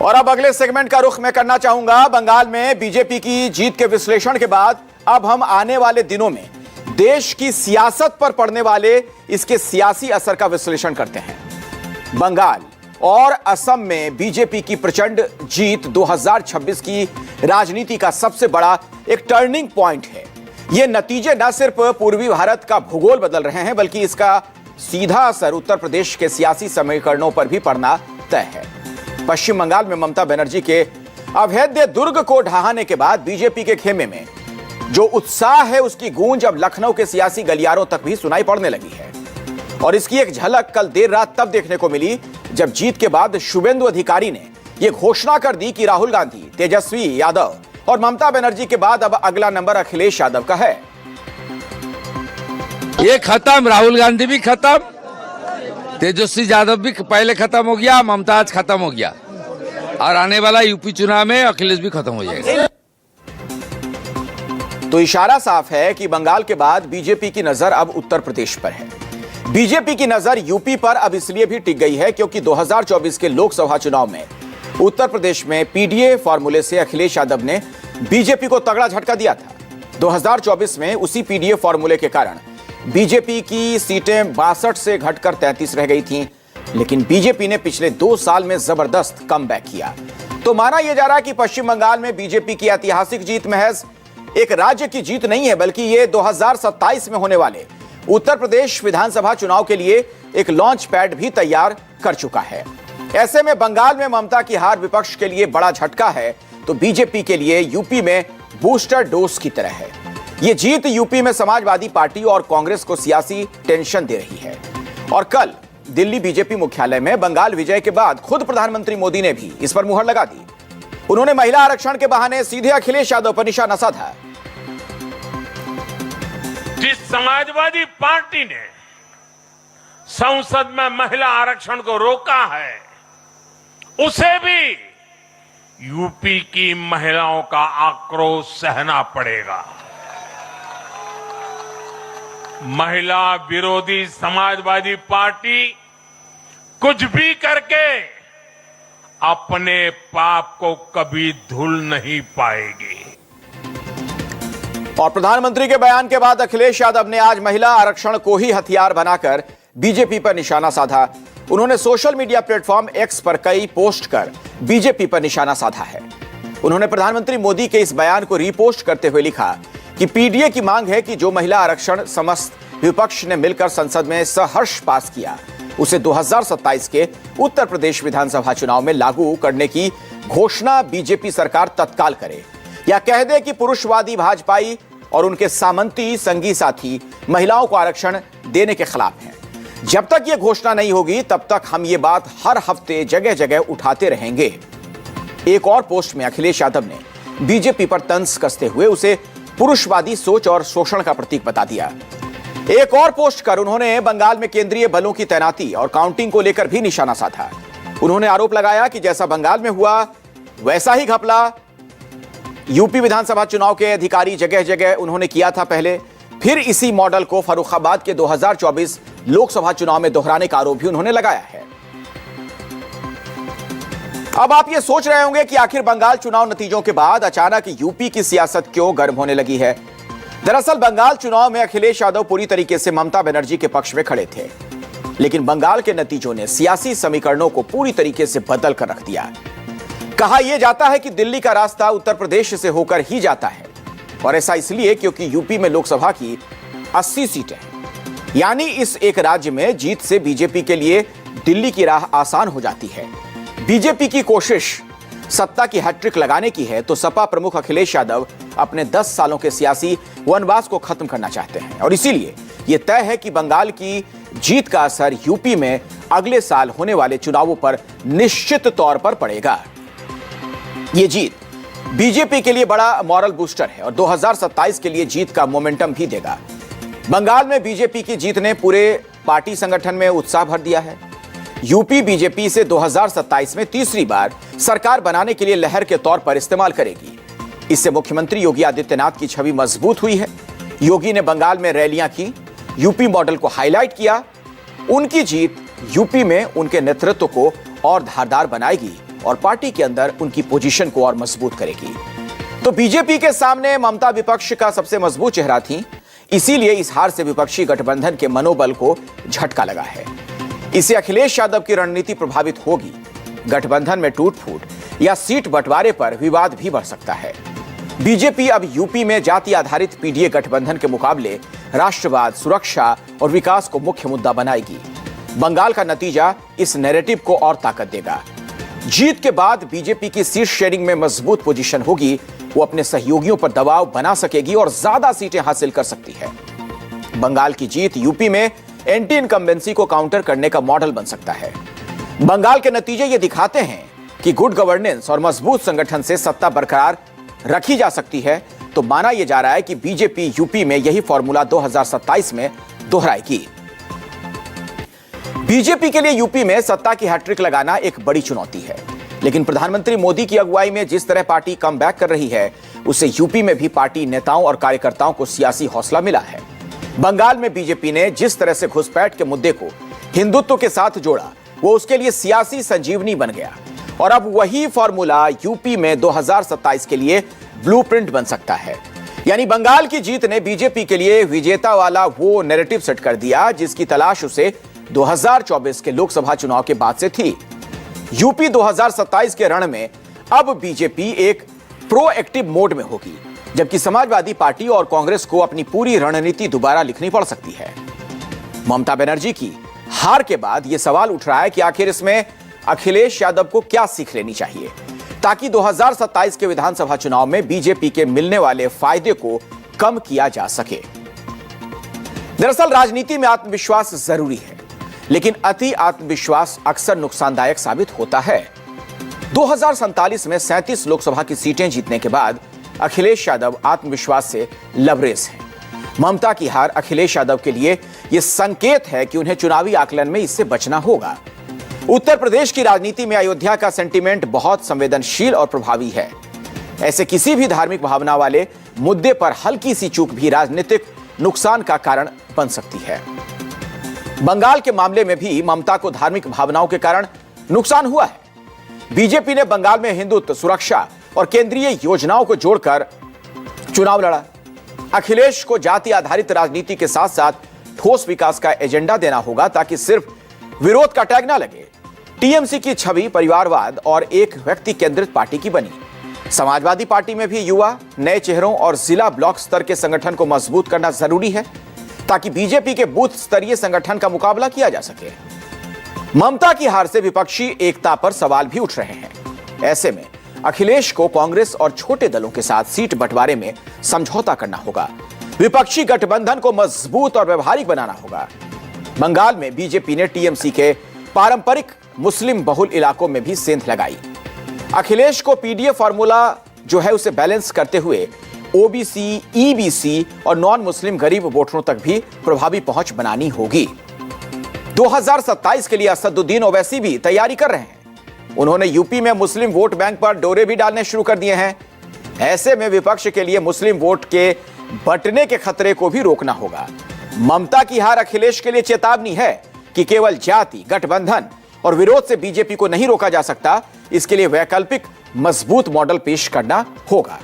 और अब अगले सेगमेंट का रुख मैं करना चाहूंगा बंगाल में बीजेपी की जीत के विश्लेषण के बाद। अब हम आने वाले दिनों में देश की सियासत पर पड़ने वाले इसके सियासी असर का विश्लेषण करते हैं। बंगाल और असम में बीजेपी की प्रचंड जीत 2026 की राजनीति का सबसे बड़ा एक टर्निंग पॉइंट है। ये नतीजे न सिर्फ पूर्वी भारत का भूगोल बदल रहे हैं, बल्कि इसका सीधा असर उत्तर प्रदेश के सियासी समीकरणों पर भी पड़ना तय है। पश्चिम बंगाल में ममता बनर्जी के अभेद्य दुर्ग को ढहाने के बाद बीजेपी के खेमे में जो उत्साह है, उसकी गूंज अब लखनऊ के सियासी गलियारों तक भी सुनाई पड़ने लगी है। और इसकी एक झलक कल देर रात तब देखने को मिली जब जीत के बाद शुभेंदु अधिकारी ने यह घोषणा कर दी कि राहुल गांधी, तेजस्वी यादव और ममता बनर्जी के बाद अब अगला नंबर अखिलेश यादव का है। ये खत्म, राहुल गांधी भी खत्म, तेजस्वी यादव भी पहले खत्म हो गया, ममता आज खत्म हो गया और आने वाला यूपी चुनाव में अखिलेश भी खत्म हो जाएगा। तो इशारा साफ है कि बंगाल के बाद बीजेपी की नजर अब उत्तर प्रदेश पर है। बीजेपी की नजर यूपी पर अब इसलिए भी टिक गई है क्योंकि 2024 के लोकसभा चुनाव में उत्तर प्रदेश में पीडीए फॉर्मूले से अखिलेश यादव ने बीजेपी को तगड़ा झटका दिया था। 2024 में उसी पीडीए फॉर्मूले के कारण बीजेपी की सीटें 62 से घटकर 33 रह गई थीं, लेकिन बीजेपी ने पिछले 2 साल में जबरदस्त कमबैक किया। तो माना यह जा रहा है कि पश्चिम बंगाल में बीजेपी की ऐतिहासिक जीत महज एक राज्य की जीत नहीं है, बल्कि यह 2027 में होने वाले उत्तर प्रदेश विधानसभा चुनाव के लिए एक लॉन्च पैड भी तैयार कर चुका है। ऐसे में बंगाल में ममता की हार विपक्ष के लिए बड़ा झटका है, तो बीजेपी के लिए यूपी में बूस्टर डोज की तरह है। यह जीत यूपी में समाजवादी पार्टी और कांग्रेस को सियासी टेंशन दे रही है। और कल दिल्ली बीजेपी मुख्यालय में बंगाल विजय के बाद खुद प्रधानमंत्री मोदी ने भी इस पर मुहर लगा दी। उन्होंने महिला आरक्षण के बहाने सीधे अखिलेश यादव पर निशाना साधा। जिस समाजवादी पार्टी ने संसद में महिला आरक्षण को रोका है, उसे भी यूपी की महिलाओं का आक्रोश सहना पड़ेगा। महिला विरोधी समाजवादी पार्टी कुछ भी करके अपने पाप को कभी धुल नहीं पाएगी। और प्रधानमंत्री के बयान के बाद अखिलेश यादव ने आज महिला आरक्षण को ही हथियार बनाकर बीजेपी पर निशाना साधा। उन्होंने सोशल मीडिया प्लेटफॉर्म एक्स पर कई पोस्ट कर बीजेपी पर निशाना साधा है। उन्होंने प्रधानमंत्री मोदी के इस बयान को रीपोस्ट करते हुए लिखा कि पीडीए की मांग है कि जो महिला आरक्षण समस्त विपक्ष ने मिलकर संसद में सहर्ष पास किया, उसे 2027 के उत्तर प्रदेश विधानसभा चुनाव में लागू करने की घोषणा बीजेपी सरकार तत्काल करे, या कह दे कि पुरुषवादी भाजपाई और उनके सामंती संगी साथी महिलाओं को आरक्षण देने के खिलाफ हैं। जब तक यह घोषणा नहीं होगी, तब तक हम ये बात हर हफ्ते जगह जगह उठाते रहेंगे। एक और पोस्ट में अखिलेश यादव ने बीजेपी पर तंज कसते हुए उसे पुरुषवादी सोच और शोषण का प्रतीक बता दिया। एक और पोस्ट कर उन्होंने बंगाल में केंद्रीय बलों की तैनाती और काउंटिंग को लेकर भी निशाना साधा। उन्होंने आरोप लगाया कि जैसा बंगाल में हुआ, वैसा ही घपला यूपी विधानसभा चुनाव के अधिकारी जगह जगह उन्होंने किया था पहले। फिर इसी मॉडल को फर्रुखाबाद के 2024 लोकसभा चुनाव में दोहराने का आरोप भी उन्होंने लगाया है। अब आप ये सोच रहे होंगे कि आखिर बंगाल चुनाव नतीजों के बाद अचानक यूपी की सियासत क्यों गर्म होने लगी है। दरअसल बंगाल चुनाव में अखिलेश यादव पूरी तरीके से ममता बनर्जी के पक्ष में खड़े थे, लेकिन बंगाल के नतीजों ने सियासी समीकरणों को पूरी तरीके से बदल कर रख दिया। कहा यह जाता है कि दिल्ली का रास्ता उत्तर प्रदेश से होकर ही जाता है, और ऐसा इसलिए क्योंकि यूपी में लोकसभा की 80 सीटें हैं। यानी इस एक राज्य में जीत से बीजेपी के लिए दिल्ली की राह आसान हो जाती है। बीजेपी की कोशिश सत्ता की हैट्रिक लगाने की है, तो सपा प्रमुख अखिलेश यादव अपने 10 सालों के सियासी वनवास को खत्म करना चाहते हैं, और इसीलिए यह तय है कि बंगाल की जीत का असर यूपी में अगले साल होने वाले चुनावों पर निश्चित तौर पर पड़ेगा। यह जीत बीजेपी के लिए बड़ा मॉरल बूस्टर है और 2027 के लिए जीत का मोमेंटम भी देगा। बंगाल में बीजेपी की जीत ने पूरे पार्टी संगठन में उत्साह भर दिया है। यूपी बीजेपी से 2027 में तीसरी बार सरकार बनाने के लिए लहर के तौर पर इस्तेमाल करेगी। इससे मुख्यमंत्री योगी आदित्यनाथ की छवि मजबूत हुई है। योगी ने बंगाल में रैलियां की, यूपी मॉडल को हाईलाइट किया। उनकी जीत यूपी में उनके नेतृत्व को और धारदार बनाएगी और पार्टी के अंदर उनकी पोजीशन को और मजबूत करेगी। तो बीजेपी के सामने ममता विपक्ष का सबसे मजबूत चेहरा थी, इसीलिए इस हार से विपक्षी गठबंधन के मनोबल को झटका लगा है। इससे अखिलेश यादव की रणनीति प्रभावित होगी। गठबंधन में टूट फूट या सीट बंटवारे पर विवाद भी बढ़ सकता है। बीजेपी अब यूपी में जाति आधारित पीडीए गठबंधन के मुकाबले राष्ट्रवाद, सुरक्षा और विकास को मुख्य मुद्दा बनाएगी। बंगाल का नतीजा इस नैरेटिव को और ताकत देगा। जीत के बाद बीजेपी की सीट शेयरिंग में मजबूत पोजीशन होगी। वो अपने सहयोगियों पर दबाव बना सकेगी और ज्यादा सीटें हासिल कर सकती है। बंगाल की जीत यूपी में एंटी इनकम्बेंसी को काउंटर करने का मॉडल बन सकता है। बंगाल के नतीजे ये दिखाते हैं कि गुड गवर्नेंस और मजबूत संगठन से सत्ता बरकरार रखी जा सकती है। तो माना यह जा रहा है कि बीजेपी यूपी में यही फॉर्मूला 2027 में दोहराएगी। बीजेपी के लिए यूपी में सत्ता की हैट्रिक लगाना एक बड़ी चुनौती है, लेकिन प्रधानमंत्री मोदी की अगुवाई में जिस तरह पार्टी कम बैक कर रही है, उससे यूपी में भी पार्टी नेताओं और कार्यकर्ताओं को सियासी हौसला मिला है। बंगाल में बीजेपी ने जिस तरह से घुसपैठ के मुद्दे को हिंदुत्व के साथ जोड़ा, वो उसके लिए सियासी संजीवनी बन गया और अब वही फॉर्मूला यूपी में 2027 के लिए ब्लूप्रिंट बन सकता है। यानी बंगाल की जीत ने बीजेपी के लिए विजेता वाला वो नैरेटिव सेट कर दिया जिसकी तलाश उसे 2024 के लोकसभा चुनाव के बाद से थी। यूपी 2027 के रण में अब बीजेपी एक प्रोएक्टिव मोड में होगी, जबकि समाजवादी पार्टी और कांग्रेस को अपनी पूरी रणनीति दोबारा लिखनी पड़ सकती है। ममता बनर्जी की हार के बाद यह सवाल उठ रहा है कि आखिर इसमें अखिलेश यादव को क्या सीख लेनी चाहिए ताकि 2027 के विधानसभा चुनाव में बीजेपी के मिलने वाले फायदे को कम किया जा सके। दरअसल राजनीति में आत्मविश्वास जरूरी है, लेकिन अति आत्मविश्वास अक्सर नुकसानदायक साबित होता है। 2047 में 37 लोकसभा की सीटें जीतने के बाद अखिलेश यादव आत्मविश्वास से लबरेज हैं। ममता की हार अखिलेश यादव के लिए यह संकेत है कि उन्हें चुनावी आकलन में इससे बचना होगा। उत्तर प्रदेश की राजनीति में अयोध्या का सेंटीमेंट बहुत संवेदनशील और प्रभावी है। ऐसे किसी भी धार्मिक भावना वाले मुद्दे पर हल्की सी चूक भी राजनीतिक नुकसान का कारण बन सकती है। बंगाल के मामले में भी ममता को धार्मिक भावनाओं के कारण नुकसान हुआ है। बीजेपी ने बंगाल में हिंदुत्व, सुरक्षा और केंद्रीय योजनाओं को जोड़कर चुनाव लड़ा। अखिलेश को जाति आधारित राजनीति के साथ साथ ठोस विकास का एजेंडा देना होगा ताकि सिर्फ विरोध का टैग ना लगे। टीएमसी की छवि परिवारवाद और एक व्यक्ति केंद्रित पार्टी की बनी। समाजवादी पार्टी में भी युवा, नए चेहरों और जिला ब्लॉक स्तर के संगठन को मजबूत करना जरूरी है ताकि बीजेपी के बूथ स्तरीय संगठन का मुकाबला किया जा सके। ममता की हार से विपक्षी एकता पर सवाल भी उठ रहे हैं। ऐसे में अखिलेश को कांग्रेस और छोटे दलों के साथ सीट बंटवारे में समझौता करना होगा। विपक्षी गठबंधन को मजबूत और व्यवहारिक बनाना होगा। बंगाल में बीजेपी ने टीएमसी के पारंपरिक मुस्लिम बहुल इलाकों में भी सेंध लगाई। अखिलेश को पीडीए फॉर्मूला जो है उसे बैलेंस करते हुए ओबीसी, ईबीसी और नॉन मुस्लिम गरीब वोटरों तक भी प्रभावी पहुंच बनानी होगी। 2027 के लिए असदुद्दीन ओवैसी भी तैयारी कर रहे हैं। उन्होंने यूपी में मुस्लिम वोट बैंक पर डोरे भी डालने शुरू कर दिए हैं। ऐसे में विपक्ष के लिए मुस्लिम वोट के बंटने के खतरे को भी रोकना होगा। ममता की हार अखिलेश के लिए चेतावनी है कि केवल जाति, गठबंधन और विरोध से बीजेपी को नहीं रोका जा सकता। इसके लिए वैकल्पिक मजबूत मॉडल पेश करना होगा।